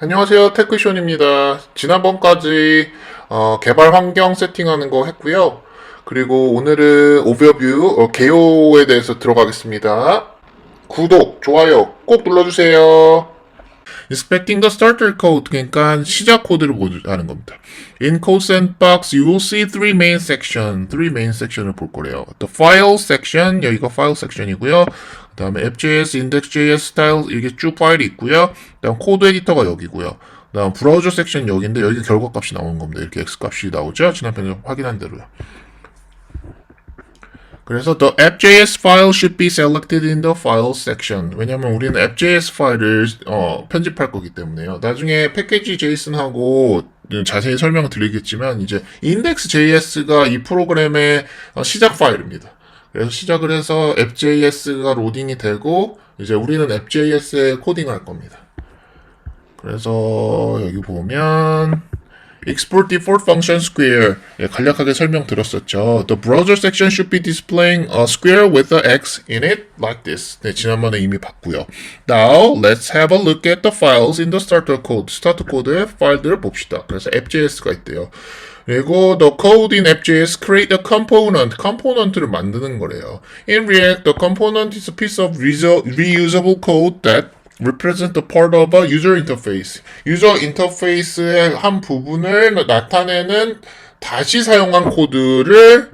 안녕하세요. 테크쇼입니다. 지난번까지 개발 환경 세팅하는 거 했고요. 그리고 오늘은 오버뷰, 개요에 대해서 들어가겠습니다. 구독, 좋아요 꼭 눌러주세요. Inspecting the starter code, 그러니까 시작 코드를 보는 겁니다. In Code Sandbox, you will see three main section을 볼 거래요. The file section, 여기가 file section이고요. 그 다음에 app.js, index.js 스타일, 이게 쭉 파일이 있고요. 그 다음 코드 에디터가 여기고요. 그 다음 브라우저 섹션 여기인데, 여기 결과값이 나오는 겁니다. 이렇게 x값이 나오죠? 지난 편에 확인한 대로요. 그래서 the app.js file should be selected in the file section. 왜냐면 우리는 app.js 파일을 편집할 거기 때문에요. 나중에 패키지 JSON하고 자세히 설명을 드리겠지만 이제 index.js가 이 프로그램의 시작 파일입니다. 그래서 시작을 해서 app.js가 로딩이 되고 이제 우리는 app.js에 코딩을 할 겁니다. 그래서 여기 보면 Export default function square. 예, 간략하게 설명드렸었죠. The browser section should be displaying a square with a X in it like this. 네, 지난번에 이미 봤고요. Now, let's have a look at the files in the starter code. 스타트 코드의 파일들을 봅시다. 그래서 app.js가 있대요. 그리고 the code in app.js create a component. 컴포넌트를 만드는 거래요. In React, the component is a piece of reusable code that represent the part of a user interface. 유저 인터페이스의 한 부분을 나타내는 다시 사용한 코드를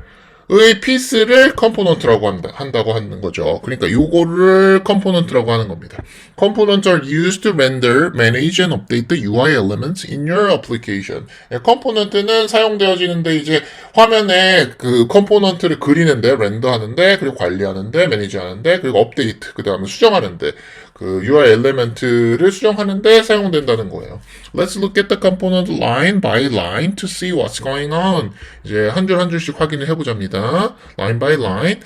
의 피스를 컴포넌트라고 한다고 하는 거죠. 그러니까 요거를 컴포넌트라고 하는 겁니다. Components are used to render, manage, and update the UI elements in your application. 컴포넌트는 사용되어지는데 이제 화면에 그 컴포넌트를 그리는데, 렌더하는데, 그리고 관리하는데, 매니지하는데, 그리고 업데이트, 그 다음에 수정하는데, 그 UI 엘리멘트를 수정하는데 사용된다는 거예요. Let's look at the component line by line to see what's going on. 이제 한 줄 한 줄씩 확인을 해보자입니다. Line by line.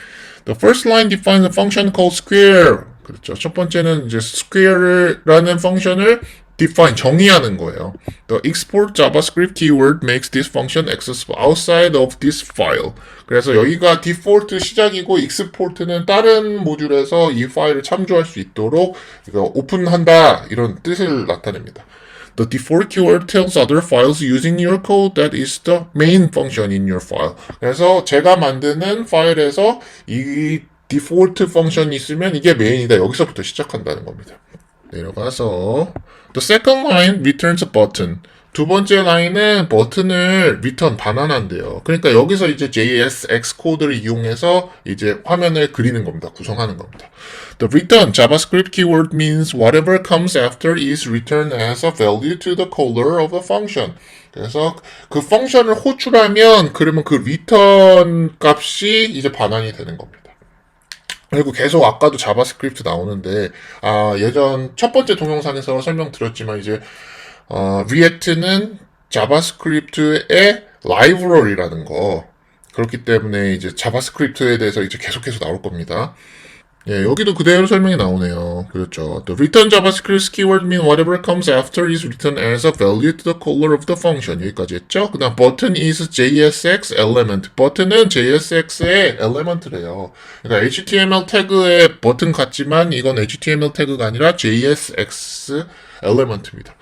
The first line defines a function called square. 그렇죠. 첫 번째는 이제 square라는 펑션을 define, 정의하는 거예요. The export JavaScript keyword makes this function accessible outside of this file. 그래서 여기가 디폴트 시작이고 export는 다른 모듈에서 이 파일을 참조할 수 있도록 오픈한다 이런 뜻을 나타냅니다. The default keyword tells other files using your code that is the main function in your file. 그래서 제가 만드는 파일에서 이 디폴트 펑션이 있으면 이게 메인이다. 여기서부터 시작한다는 겁니다. 내려가서 The second line returns a button. 두 번째 라인은 버튼을 return 반환한대요. 그러니까 여기서 이제 JSX 코드를 이용해서 이제 화면을 그리는 겁니다. 구성하는 겁니다. The return JavaScript keyword means whatever comes after is returned as a value to the caller of a function. 그래서 그 펑션을 호출하면 그러면 그 return 값이 이제 반환이 되는 겁니다. 그리고 계속 아까도 자바스크립트 나오는데 예전 첫 번째 동영상에서 설명드렸지만 이제 리액트는 자바스크립트의 라이브러리라는 거 그렇기 때문에 이제 자바스크립트에 대해서 이제 계속해서 나올 겁니다. 예, 여기도 그대로 설명이 나오네요. 그렇죠. The return JavaScript keyword mean whatever comes after is returned as a value to the caller of the function. 여기까지 했죠? 그 다음 button is JSX element. 버튼은 JSX의 element래요. 그러니까 HTML 태그의 버튼 같지만 이건 HTML 태그가 아니라 JSX element입니다.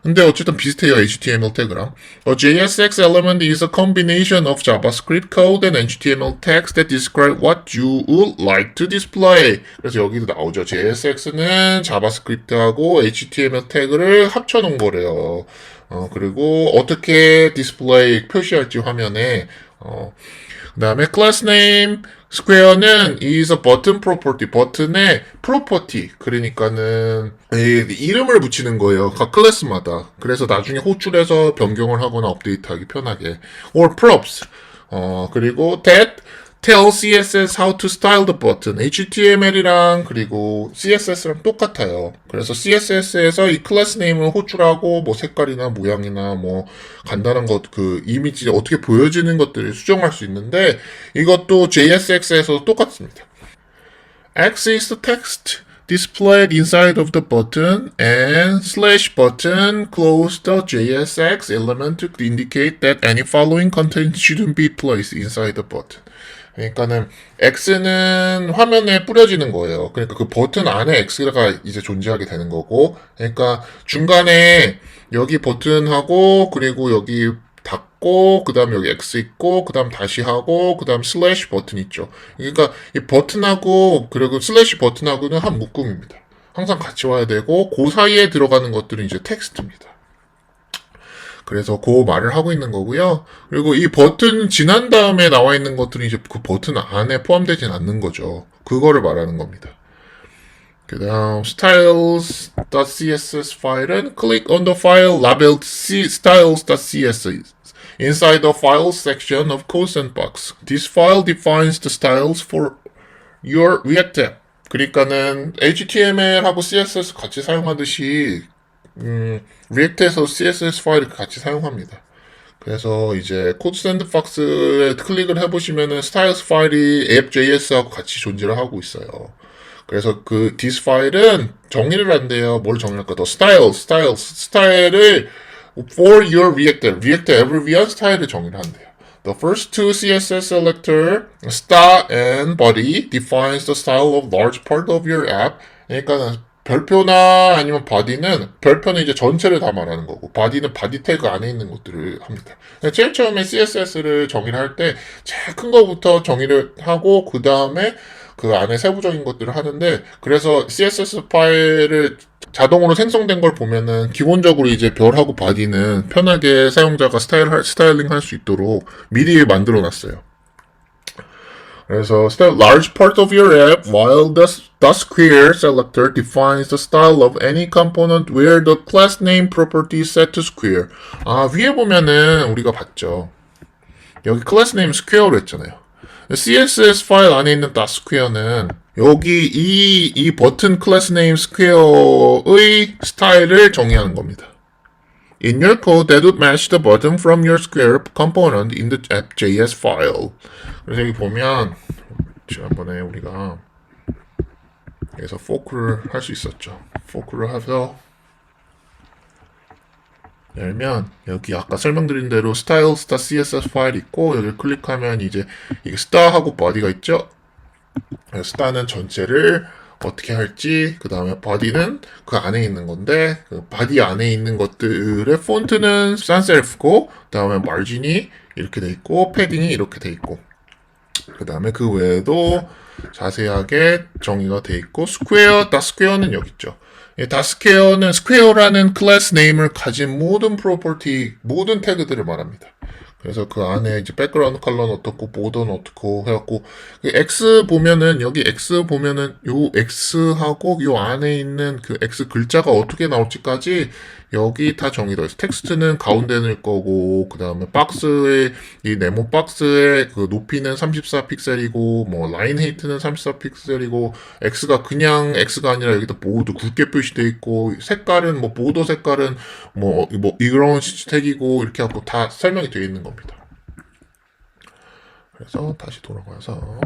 근데 어쨌든 비슷해요, HTML 태그랑. A JSX element is a combination of JavaScript code and HTML text that describe what you would like to display. 그래서 여기도 나오죠. JSX는 자바스크립트하고 HTML 태그를 합쳐놓은 거래요. 그리고 어떻게 디스플레이 표시할지 화면에. 그 다음에 class name, square는 is a button property. 버튼의 property. 그러니까는 이름을 붙이는 거예요. 각 클래스마다. 그래서 나중에 호출해서 변경을 하거나 업데이트하기 편하게. or props. 그리고 that tell CSS how to style the button. HTML이랑 그리고 CSS랑 똑같아요. 그래서 CSS에서 이 클래스 네임을 호출하고 뭐 색깔이나 모양이나 뭐 간단한 것 그 이미지 어떻게 보여지는 것들을 수정할 수 있는데 이것도 JSX에서 똑같습니다. X is the text displayed inside of the button and slash button close the JSX element to indicate that any following content shouldn't be placed inside the button. 그러니까는 X는 화면에 뿌려지는 거예요. 그러니까 그 버튼 안에 X가 이제 존재하게 되는 거고, 그러니까 중간에 여기 버튼하고 그리고 여기 닫고 그다음 여기 X 있고 그다음 다시 하고 그다음 슬래시 버튼 있죠. 그러니까 이 버튼하고 그리고 슬래시 버튼하고는 한 묶음입니다. 항상 같이 와야 되고 그 사이에 들어가는 것들은 이제 텍스트입니다. 그래서 그 말을 하고 있는 거고요. 그리고 이 버튼 지난 다음에 나와 있는 것들은 이제 그 버튼 안에 포함되진 않는 거죠. 그거를 말하는 겁니다. 그 다음 styles.css 파일은 click on the file labeled styles.css inside the files section of code sandbox. This file defines the styles for your React app. 그러니까는 HTML하고 CSS 같이 사용하듯이 리액트에서 CSS 파일을 같이 사용합니다. 그래서 이제 코드 샌드박스에 클릭을 해보시면은 스타일스 파일이 app.js하고 같이 존재를 하고 있어요. 그래서 그 this 파일은 정의를 한대요. 뭘 정의할까? 더 스타일을 for your React 앱을 위한 스타일을 정의를 한대요. The first two CSS selector, star and body, defines the style of large part of your app. 그러니까 별표나 아니면 body는 별표는 이제 전체를 다 말하는 거고 body는 body 태그 안에 있는 것들을 합니다. 제일 처음에 CSS를 정의를 할 때 제일 큰 거부터 정의를 하고 그 다음에 그 안에 세부적인 것들을 하는데 그래서 CSS 파일을 자동으로 생성된 걸 보면은 기본적으로 이제 별하고 body는 편하게 사용자가 스타일링 할 수 있도록 미리 만들어 놨어요. 그래서 large part of your app while the square selector defines the style of any component where the class name property is set to square. 위에 보면은 우리가 봤죠. 여기 class name square로 했잖아요. CSS 파일 안에 있는 .square는 여기 이 버튼 class name square의 스타일을 정의하는 겁니다. In your code, that would match the button from your square component in the app.js file. 그래서 여기 보면 지난번에 우리가 여기서 포크를 할 수 있었죠. 포크를 해서 열면 여기 아까 설명드린 대로 styles.css 파일 있고 여기 클릭하면 이제 이게 star하고 body가 있죠. star는 전체를 어떻게 할지 그 다음에 body는 그 안에 있는 건데 그 body 안에 있는 것들의 폰트는 sans-serif고 그 다음에 margin이 이렇게 돼 있고 패딩이 이렇게 돼 있고 그 다음에 그 외에도 자세하게 정의가 돼 있고 square는 여기 있죠. 다스퀘어는 스퀘어라는 클래스 네임을 가진 모든 프로퍼티, 모든 태그들을 말합니다. 그래서 그 안에 이제 백그라운드 컬러는 어떻고, 보더는 어떻고 해갖고, X 보면은, 여기 X 보면은, 요 X하고 요 안에 있는 그 X 글자가 어떻게 나올지까지 여기 다 정의되어 있어요. 텍스트는 가운데 넣을 거고, 그 다음에 박스에, 이 네모 박스의 그 높이는 34픽셀이고, 뭐, 라인 헤이트는 34픽셀이고, X가 그냥 X가 아니라 여기다 보드 굵게 표시되어 있고, 색깔은 뭐, 보더 색깔은 뭐, 이런 택이고, 이렇게 하고 다 설명이 되어 있는 겁니다. 그래서 다시 돌아가서,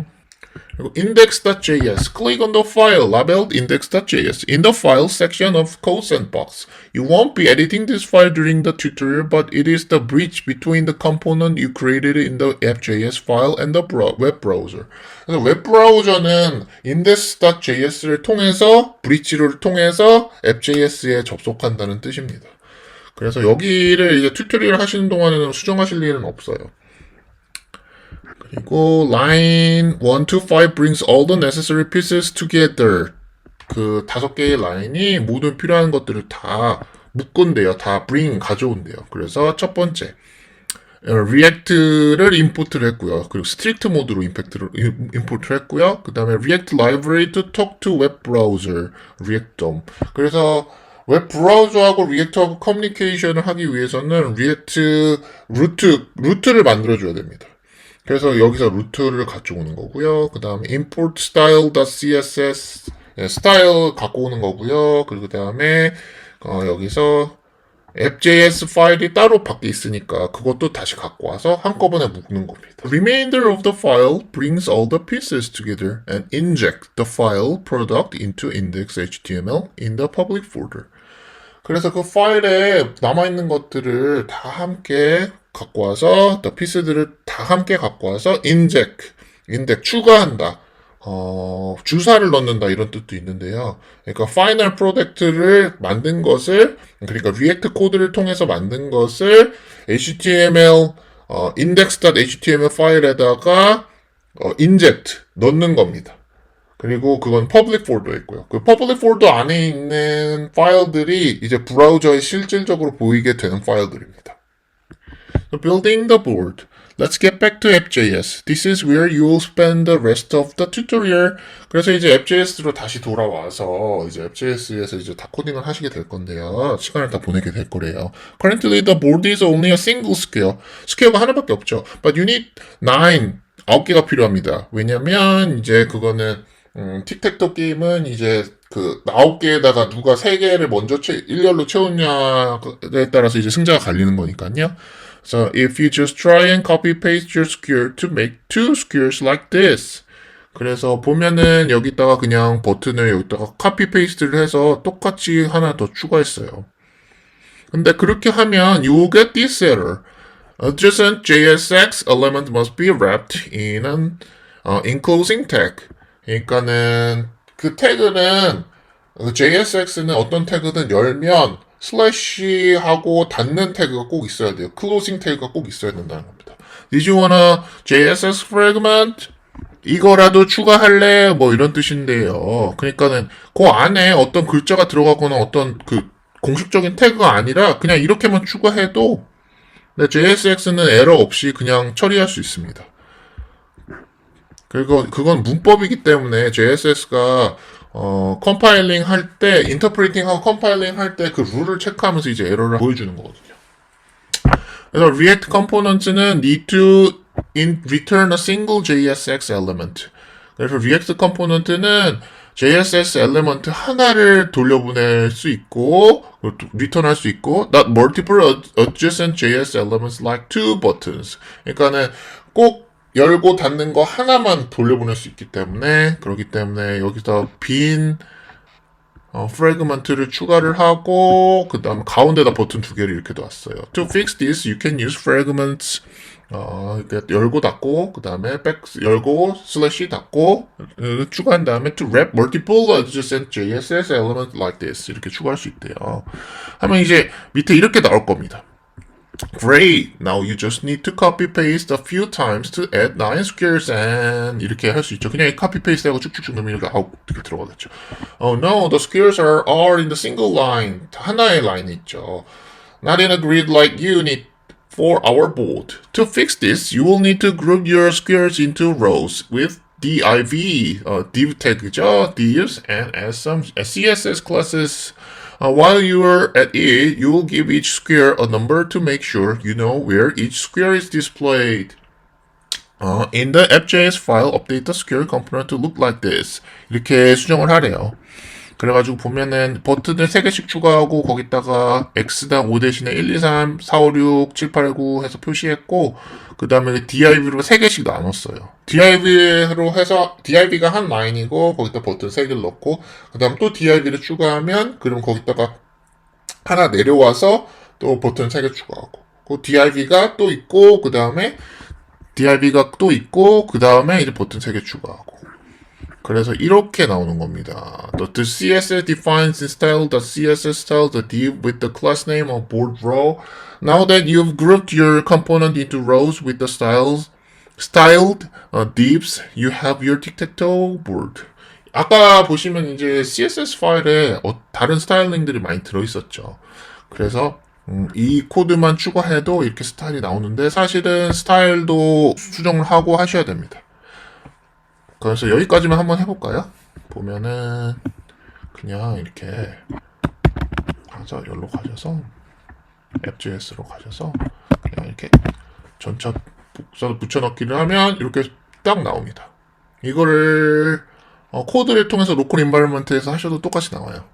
그리고 index.js, click on the file labeled index.js in the file section of code sandbox. You won't be editing this file during the tutorial, but it is the bridge between the component you created in the app.js file and the web browser. 그래서 웹 브라우저는 index.js를 통해서 브릿지를 통해서 app.js에 접속한다는 뜻입니다. 그래서 여기를 이제 튜토리얼 하시는 동안에는 수정하실 일은 없어요. 그리고 line 1 to 5 brings all the necessary pieces together. 그 5개의 라인이 모든 필요한 것들을 다 묶은대요. 다 bring 가져온대요. 그래서 첫 번째 React를 임포트를 했고요. 그리고 스트릭트 모드로 임포트를 했고요. 그 다음에 React Library to talk to web browser, React DOM. 그래서 웹 브라우저하고 리액트하고 커뮤니케이션을 하기 위해서는 리액트 루트를 만들어줘야 됩니다. 그래서 여기서 루트를 가져오는 거고요. 그 다음에 import style.css 스타일 갖고 오는 거고요. 그리고 그 다음에 여기서 app.js 파일이 따로 밖에 있으니까 그것도 다시 갖고 와서 한꺼번에 묶는 겁니다. The remainder of the file brings all the pieces together and inject the file product into index.html in the public folder. 그래서 그 파일에 남아있는 것들을 다 함께 갖고 와서, the piece들을 다 함께 갖고 와서 inject, 인덱 추가한다. 주사를 넣는다 이런 뜻도 있는데요. 그러니까 파이널 프로덕트를 만든 것을 그러니까 리액트 코드를 통해서 만든 것을 HTML index.html 파일에다가 인젝트 넣는 겁니다. 그리고 그건 퍼블릭 폴더에 있고요. 그 퍼블릭 폴더 안에 있는 파일들이 이제 브라우저에 실질적으로 보이게 되는 파일들입니다. So building the board. Let's get back to app.js. This is where you will spend the rest of the tutorial. 그래서 이제 app.js로 다시 돌아와서 이제 app.js에서 이제 다 코딩을 하시게 될 건데요. 시간을 다 보내게 될 거래요. Currently the board is only a single square. 스퀘어가 하나밖에 없죠. But you need 9개가 필요합니다. 왜냐면 이제 그거는 틱택토 게임은 이제 그 9개에다가 누가 3개를 먼저 일렬로 채우냐에 따라서 이제 승자가 갈리는 거니까요. So if you just try and copy paste your square to make two squares like this. 그래서 보면은 여기다가 그냥 버튼을 여기다가 카피 페이스트를 해서 똑같이 하나 더 추가했어요. 근데 그렇게 하면 you will get this error. Adjacent JSX element must be wrapped in an enclosing tag. 그러니까는 그 태그는 JSX는 어떤 태그든 열면 슬래시하고 닫는 태그가 꼭 있어야 돼요. 클로징 태그가 꼭 있어야 된다는 겁니다. Did you wanna JSX fragment? 이거라도 추가할래? 뭐 이런 뜻인데요. 그러니까는 그 안에 어떤 글자가 들어가거나 어떤 그 공식적인 태그가 아니라 그냥 이렇게만 추가해도 JSX는 에러 없이 그냥 처리할 수 있습니다. 그리고 그건 문법이기 때문에 JSX가 컴파일링 할 때, 인터프리팅하고 컴파일링 할 때 그 룰을 체크하면서 이제 에러를 보여주는 거거든요. 그래서 React Components는 need to return a single JSX element. 그래서 React Component는 JSX 엘리먼트 하나를 돌려보낼 수 있고, 리턴할 수 있고, not multiple adjacent JS elements like two buttons. 그러니까는 꼭 열고 닫는 거 하나만 돌려보낼 수 있기 때문에 그렇기 때문에 여기서 빈 프래그먼트를 추가를 하고 그 다음에 가운데다 버튼 2개를 이렇게 놨어요. To fix this, you can use fragments. 이렇게 열고 닫고 그 다음에 열고 슬래시 닫고 추가한 다음에 to wrap multiple adjacent JSS elements like this 이렇게 추가할 수 있대요. 하면 이제 밑에 이렇게 나올 겁니다. Great. Now you just need to copy paste a few times to add 9 squares and 이렇게 할 수 있죠. 그냥 copy paste 하고 쭉쭉쭉 넣으면 이렇게 이렇게 들어가겠죠. Oh no, the squares are all in the single line. 하나의 라인이 있죠. Not in a grid like you need for our board. To fix this, you will need to group your squares into rows with div, div tag이죠. divs and add some CSS classes. While you are at it, you will give each square a number to make sure you know where each square is displayed. In the app.js file, update the square component to look like this. 이렇게 수정을 하래요. 그래가지고 보면은 버튼을 3개씩 추가하고 거기다가 x당 5 대신에 1, 2, 3, 4, 5, 6, 7, 8, 9 해서 표시했고 그 다음에 div로 3개씩 나눴어요. div로 해서 div가 한 라인이고 거기다 버튼 3개를 넣고 그 다음 또 div를 추가하면 그럼 거기다가 하나 내려와서 또 버튼 3개 추가하고 그 div가 또 있고 그 다음에 div가 또 있고 그 다음에 이제 버튼 3개 추가하고 그래서 이렇게 나오는 겁니다. The CSS defines in style the CSS style the div with the class name of board row. Now that you've grouped your component into rows with the styled divs, you have your tic-tac-toe board. 아까 보시면 이제 CSS 파일에 다른 스타일링들이 많이 들어있었죠. 그래서 이 코드만 추가해도 이렇게 스타일이 나오는데 사실은 스타일도 수정을 하고 하셔야 됩니다. 그래서 여기까지만 한번 해볼까요? 보면은 그냥 이렇게 여기로 가셔서 app.js로 가셔서 그냥 이렇게 전차 붙여넣기를 하면 이렇게 딱 나옵니다. 이거를 코드를 통해서 로컬 인바이러먼트에서 하셔도 똑같이 나와요.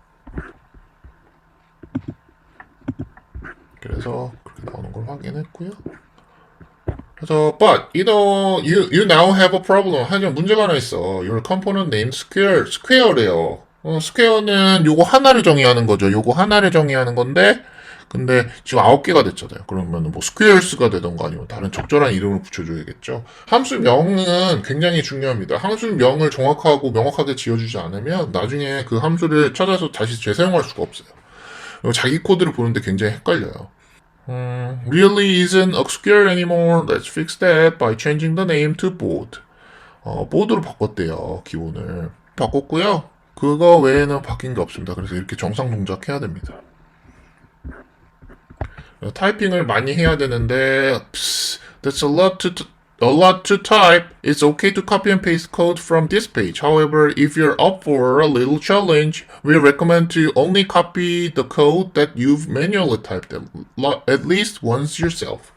그래서 그렇게 나오는 걸 확인했고요. 그래서 but you now have a problem. 하지만 문제가 하나 있어. Your component name square래요. square는 요거 하나를 정의하는 거죠. 요거 하나를 정의하는 건데 근데 지금 9개가 됐잖아요. 그러면 뭐 squares가 되던가 아니면 다른 적절한 이름을 붙여줘야겠죠. 함수명은 굉장히 중요합니다. 함수명을 정확하고 명확하게 지어주지 않으면 나중에 그 함수를 찾아서 다시 재사용할 수가 없어요. 그리고 자기 코드를 보는데 굉장히 헷갈려요. Really isn't a square anymore. Let's fix that by changing the name to board. 보드로 바꿨대요. 기본을. 바꿨고요. 그거 외에는 바뀐 게 없습니다. 그래서 이렇게 정상 동작 해야 됩니다. 타이핑을 많이 해야 되는데 that's a lot to type. It's okay to copy and paste code from this page. However, if you're up for a little challenge, we recommend to only copy the code that you've manually typed at least once yourself.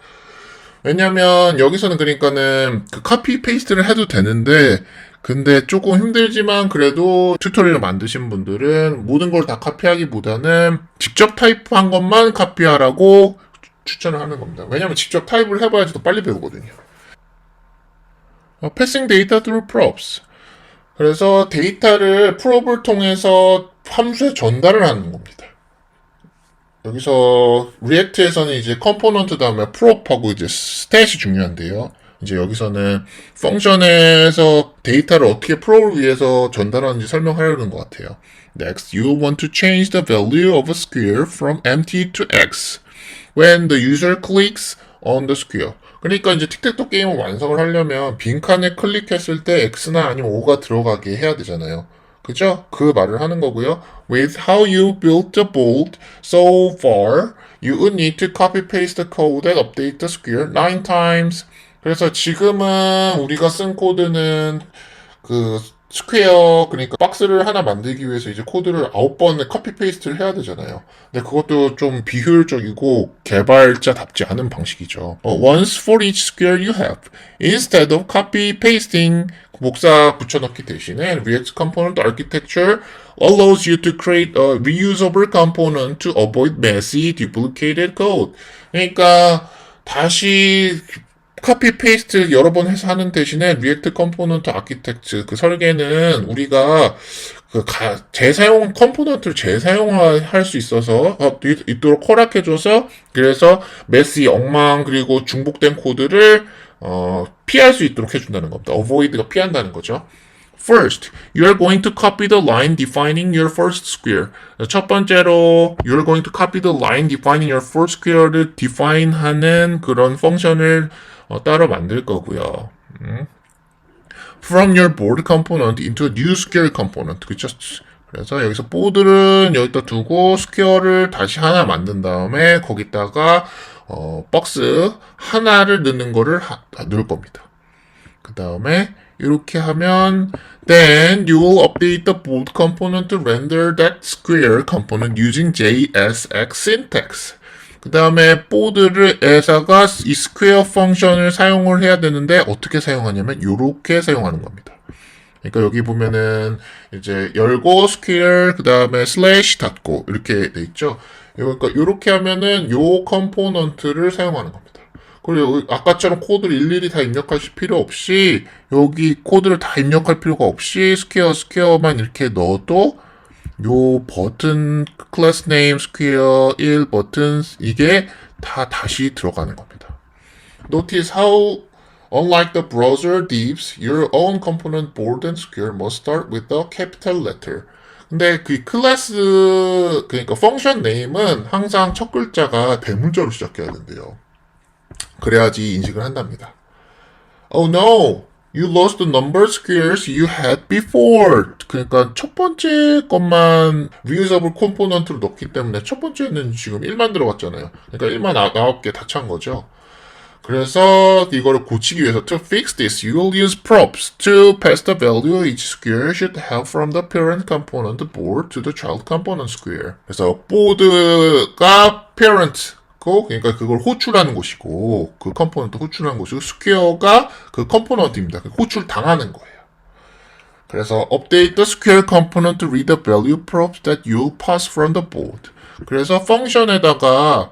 왜냐면 여기서는 그러니까는 그 카피 페이스트를 해도 되는데 근데 조금 힘들지만 그래도 튜토리얼 만드신 분들은 모든 걸 다 카피하기보다는 직접 타입한 것만 카피하라고 추천을 하는 겁니다. 왜냐면 직접 타입을 해봐야지 더 빨리 배우거든요. Passing data through props. 그래서 데이터를 프롭을 통해서 함수에 전달을 하는 겁니다. 여기서 리액트에서는 이제 컴포넌트 다음에 프롭하고 이제 스탯이 중요한데요. 이제 여기서는 펑션에서 데이터를 어떻게 프롭을 위해서 전달하는지 설명하려는 것 같아요. Next, you want to change the value of a square from empty to x when the user clicks on the square. 그러니까 이제 틱택토 게임을 완성을 하려면 빈칸에 클릭했을 때 x나 아니면 5가 들어가게 해야 되잖아요. 그죠? 그 말을 하는 거고요. With how you built the board so far, you would need to copy paste the code and update the square 9 times. 그래서 지금은 우리가 쓴 코드는 그 스퀘어, 그러니까 박스를 하나 만들기 위해서 이제 코드를 9번에 커피 페이스트를 해야 되잖아요. 근데 그것도 좀 비효율적이고 개발자답지 않은 방식이죠. Once for each square you have. Instead of copy pasting, 목사 붙여넣기 대신에 React Component Architecture allows you to create a reusable component to avoid messy duplicated code. 그러니까 다시 카피 페이스트 여러 번 해서 하는 대신에 리액트 컴포넌트 아키텍트 그 설계는 우리가 그 재사용 컴포넌트를 재사용할 수 있어서 있도록 허락해줘서 그래서 메시 엉망 그리고 중복된 코드를 피할 수 있도록 해준다는 겁니다. avoid가 피한다는 거죠. First, you are going to copy the line defining your first square. 첫 번째로, you are going to copy the line defining your first square를 define하는 그런 펑션을 따로 만들 거고요. From your board component into a new square component. 그쵸? 그래서 여기서 보드는 여기다 두고 스퀘어를 다시 하나 만든 다음에 거기다가 박스 하나를 넣는 거를 넣을 겁니다. 그 다음에 이렇게 하면 then you will update the board component to render that square component using JSX syntax. 그 다음에 보드에다가 이 스퀘어 펑션을 사용을 해야 되는데 어떻게 사용하냐면 이렇게 사용하는 겁니다. 그러니까 여기 보면은 이제 열고 스퀘어 그 다음에 슬래시 닫고 이렇게 돼 있죠. 그러니까 이렇게 하면은 요 컴포넌트를 사용하는 겁니다. 그리고 아까처럼 코드를 일일이 다 입력하실 필요 없이 여기 코드를 다 입력할 필요가 없이 스퀘어만 이렇게 넣어도 요 버튼 클래스 네임 스퀘어 1 버튼 이게 다 다시 들어가는 겁니다. Notice how unlike the browser divs, your own component board and square must start with a capital letter. 근데 그 클래스 그러니까 펑션 네임은 항상 첫 글자가 대문자로 시작해야 된대요. 그래야지 인식을 한답니다. Oh no! You lost the number squares you had before. 그러니까 첫 번째 것만 reusable component로 넣기 때문에 첫 번째는 지금 1만 들어갔잖아요. 그러니까 1만 9개 다 찬 거죠. 그래서 이거를 고치기 위해서 to fix this, you will use props to pass the value each square should have from the parent component board to the child component square. 그래서 보드가 parent 그러니까 그걸 호출하는 곳이고 그 컴포넌트 호출하는 곳이고 스퀘어가 그 컴포넌트입니다. 호출 당하는 거예요. 그래서 update the square component to read the value props that you pass from the board. 그래서 펑션에다가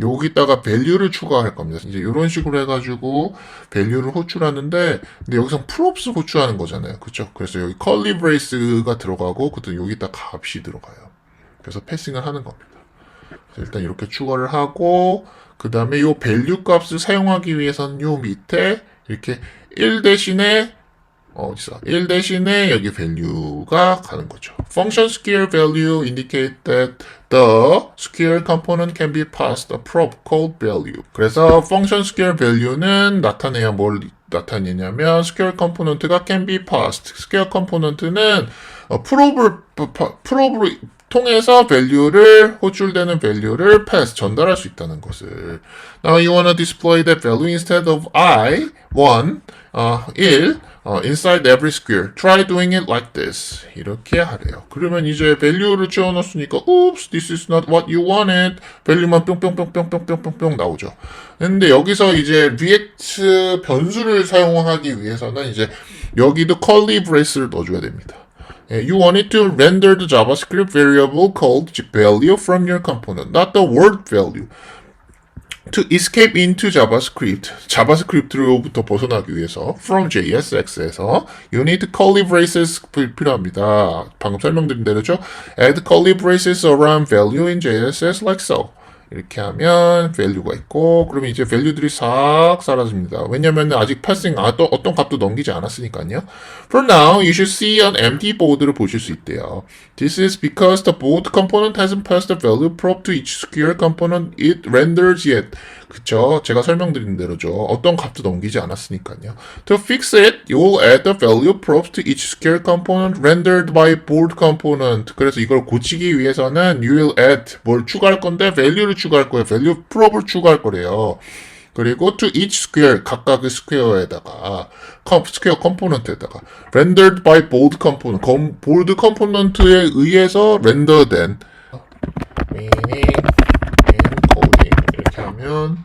여기다가 value를 추가할 겁니다. 이제 이런 식으로 해가지고 value를 호출하는데 근데 여기서 props 호출하는 거잖아요. 그렇죠? 그래서 여기 curly brace가 들어가고 그다음 여기다 값이 들어가요. 그래서 패싱을 하는 겁니다. 일단 이렇게 추가를 하고 그 다음에 요 value 값을 사용하기 위해서는 요 밑에 이렇게 1 대신에 어디서 1 대신에 여기 value가 가는 거죠. Function square value indicate that the square component can be passed a probe called value. 그래서 function square value는 나타내야 뭘 나타내냐면 square component가 can be passed. square component는 프로브를 통해서 value를 호출되는 value를 pass 전달할 수 있다는 것을. Now you wanna display that value instead of I 1 1 inside every square. Try doing it like this. 이렇게 하래요. 그러면 이제 value를 채워넣었으니까 oops, this is not what you wanted. value만 뿅뿅뿅뿅뿅뿅뿅뿅 나오죠. 근데 여기서 이제 react 변수를 사용하기 위해서는 이제 여기도 curly brace를 넣어줘야 됩니다. You want it to render the JavaScript variable called value from your component, not the word value. To escape into JavaScript, 자바스크립트로부터 벗어나기 위해서 from JSX에서 you need curly braces 필요합니다. 방금 설명드린 대로죠. Add curly braces around value in JSX like so. 이렇게 하면 value가 있고 그러면 이제 value들이 싹 사라집니다. 왜냐면 아직 passing 어떤 값도 넘기지 않았으니까요. For now, you should see an empty board를 보실 수 있대요. This is because the board component hasn't passed the value probe to each square component it renders yet. 그쵸? 제가 설명드린 대로죠. 어떤 값도 넘기지 않았으니까요. To fix it, you will add the value probe to each square component rendered by board component. 그래서 이걸 고치기 위해서는 you will add 뭘 추가할 건데 value를 추가할 거예요. value probe를 추가할 거래요. 그리고 to each square 각각의 스퀘어에다가 스퀘어 컴포넌트에다가 rendered by board component 보드 컴포넌트에 의해서 렌더된 meaning in coding 이렇게 하면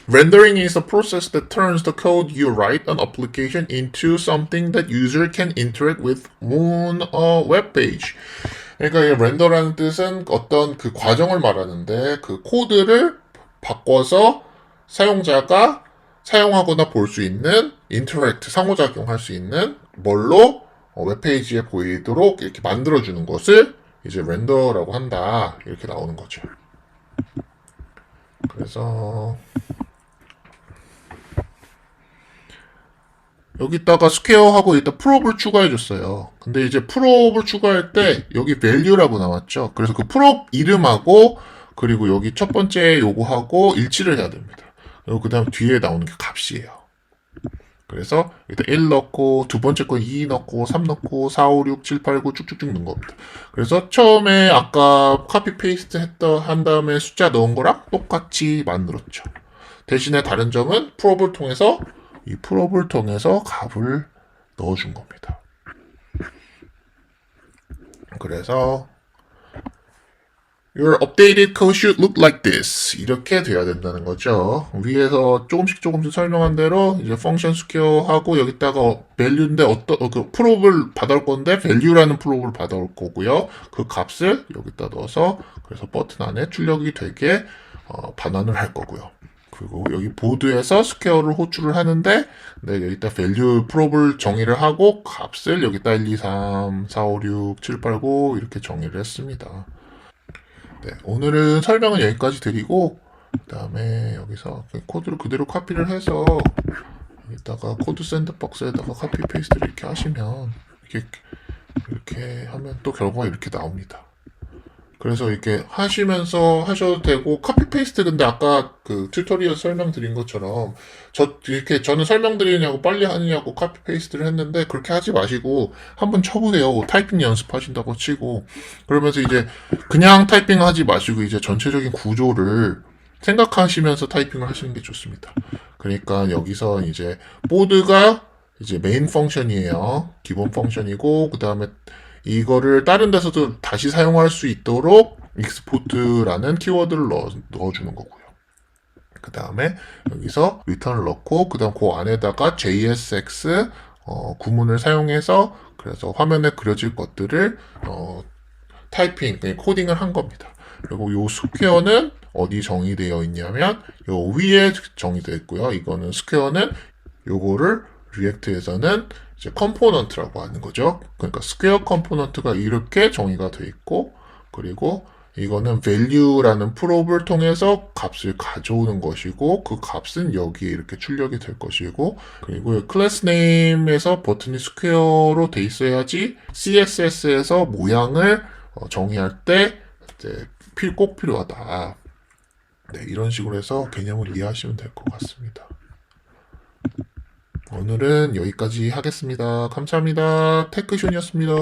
rendering is a process that turns the code you write an application into something that user can interact with on a web page. 그러니까 이 렌더라는 뜻은 어떤 그 과정을 말하는데 그 코드를 바꿔서 사용자가 사용하거나 볼 수 있는 인터랙트, 상호작용할 수 있는 뭘로 웹페이지에 보이도록 이렇게 만들어주는 것을 이제 렌더라고 한다. 이렇게 나오는 거죠. 그래서 여기다가 스퀘어하고 일단 프롭을 추가해줬어요. 근데 이제 프롭을 추가할 때 여기 value라고 나왔죠. 그래서 그 프롭 이름하고 그리고 여기 첫 번째 요거하고 일치를 해야 됩니다. 그리고 그 다음 뒤에 나오는 게 값이에요. 그래서 일단 1 넣고 두 번째 거 2 넣고 3 넣고 4, 5, 6, 7, 8, 9 쭉쭉쭉 넣은 겁니다. 그래서 처음에 아까 카피 페이스트 한 다음에 숫자 넣은 거랑 똑같이 만들었죠. 대신에 다른 점은 프롭을 통해서 이 프롭을 통해서 값을 넣어준 겁니다. 그래서 Your updated code should look like this. 이렇게 돼야 된다는 거죠. 위에서 조금씩 설명한 대로 이제 function square하고 여기다가 value인데 그 프롭을 받아올 건데 value라는 프롭을 받아올 거고요. 그 값을 여기다 넣어서 그래서 버튼 안에 출력이 되게 반환을 할 거고요. 그리고 여기 보드에서 스퀘어를 호출을 하는데 네, 여기다 value 프롭을 정의를 하고 값을 여기다 1, 2, 3, 4, 5, 6, 7, 8, 9 이렇게 정의를 했습니다. 네, 오늘은 설명은 여기까지 드리고 그 다음에 여기서 코드를 그대로 카피를 해서 여기다가 코드 샌드박스에다가 카피 페이스트를 이렇게 하시면 이렇게 하면 또 결과가 이렇게 나옵니다. 그래서 이렇게 하시면서 하셔도 되고 카피 페이스트 근데 아까 그 튜토리얼 설명드린 것처럼 저는 설명드리냐고 빨리 하느냐고 카피 페이스트를 했는데 그렇게 하지 마시고 한번 쳐보세요. 타이핑 연습하신다고 치고 그러면서 이제 그냥 타이핑 하지 마시고 이제 전체적인 구조를 생각하시면서 타이핑을 하시는 게 좋습니다. 그러니까 여기서 이제 보드가 이제 메인 펑션이에요. 기본 펑션이고 그 다음에 이거를 다른 데서도 다시 사용할 수 있도록 export라는 키워드를 넣어주는 거고요. 그 다음에 여기서 return을 넣고 그 다음 그 안에다가 JSX 구문을 사용해서 그래서 화면에 그려질 것들을 타이핑, 코딩을 한 겁니다. 그리고 요 스퀘어는 어디 정의되어 있냐면 요 위에 정의되어 있고요. 이거는 스퀘어는 요거를 리액트에서는 이제 컴포넌트라고 하는 거죠. 그러니까 스퀘어 컴포넌트가 이렇게 정의가 되어 있고 그리고 이거는 value라는 프롭을 통해서 값을 가져오는 것이고 그 값은 여기에 이렇게 출력이 될 것이고 그리고 클래스 네임에서 버튼이 스퀘어로 돼 있어야지 CSS에서 모양을 정의할 때 이제 꼭 필요하다. 네, 이런 식으로 해서 개념을 이해하시면 될 것 같습니다. 오늘은 여기까지 하겠습니다. 감사합니다. 테크션이었습니다.